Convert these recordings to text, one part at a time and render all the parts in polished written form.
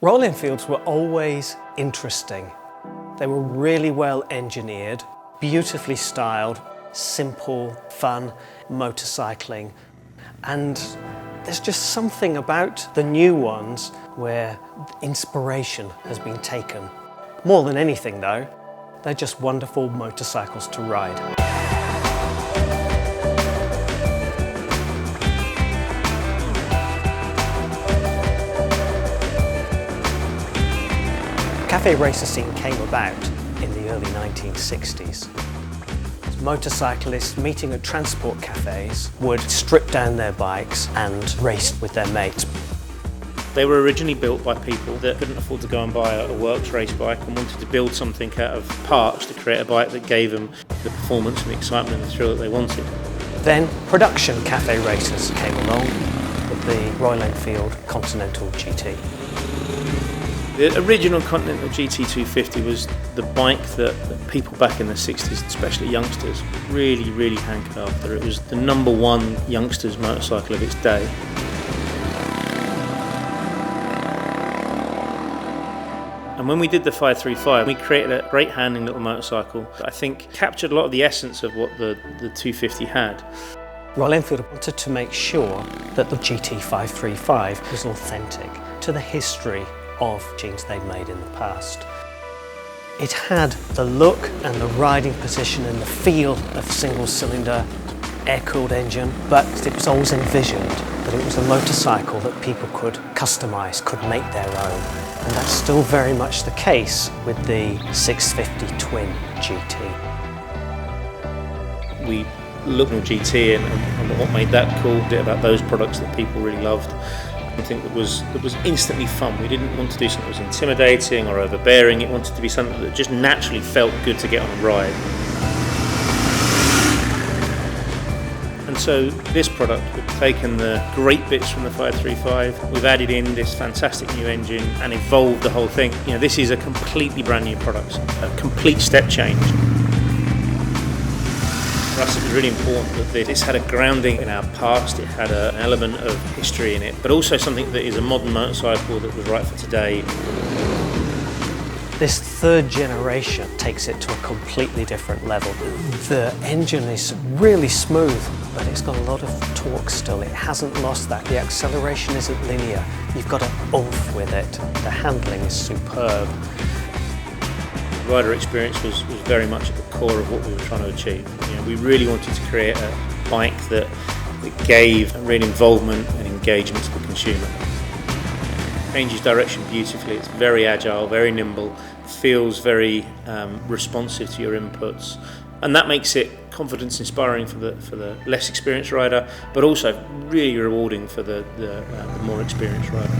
Royal Enfields were always interesting. They were really well engineered, beautifully styled, simple, fun motorcycling. And there's just something about the new ones where inspiration has been taken. More than anything though, they're just wonderful motorcycles to ride. Cafe racer scene came about in the early 1960s. Motorcyclists meeting at transport cafes would strip down their bikes and race with their mates. They were originally built by people that couldn't afford to go and buy a works race bike and wanted to build something out of parts to create a bike that gave them the performance and the excitement and the thrill that they wanted. Then production cafe racers came along with the Royal Enfield Continental GT. The original Continental GT250 was the bike that people back in the 60s, especially youngsters, really hankered after. It was the #1 youngsters motorcycle of its day. And when we did the 535, we created a great handling little motorcycle that I think captured a lot of the essence of what the 250 had. Royal Enfield wanted to make sure that the GT535 was authentic to the history of machines they'd made in the past. It had the look and the riding position and the feel of a single-cylinder air-cooled engine, but it was always envisioned that it was a motorcycle that people could customise, could make their own. And that's still very much the case with the 650 Twin GT. We looked at GT and what made that cool, bit about those products that people really loved. Something that was instantly fun. We didn't want to do something that was intimidating or overbearing. It wanted to be something that just naturally felt good to get on a ride. And so this product, we've taken the great bits from the 535, we've added in this fantastic new engine and evolved the whole thing. You know, this is a completely brand new product, a complete step change. For us it was really important that this had a grounding in our past, it had an element of history in it, but also something that is a modern motorcycle that was right for today. This third generation takes it to a completely different level. The engine is really smooth, but it's got a lot of torque still. It hasn't lost that. The acceleration isn't linear. You've got an oomph with it. The handling is superb. The rider experience was very much at the core of what we were trying to achieve. You know, we really wanted to create a bike that gave real involvement and engagement to the consumer. It changes direction beautifully, it's very agile, very nimble, feels very responsive to your inputs, and that makes it confidence inspiring for the less experienced rider, but also really rewarding for the more experienced rider.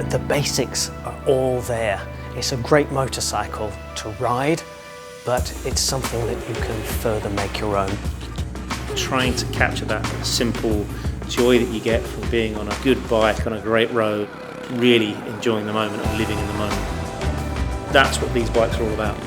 The basics are all there. It's a great motorcycle to ride, but it's something that you can further make your own. Trying to capture that simple joy that you get from being on a good bike on a great road, really enjoying the moment and living in the moment. That's what these bikes are all about.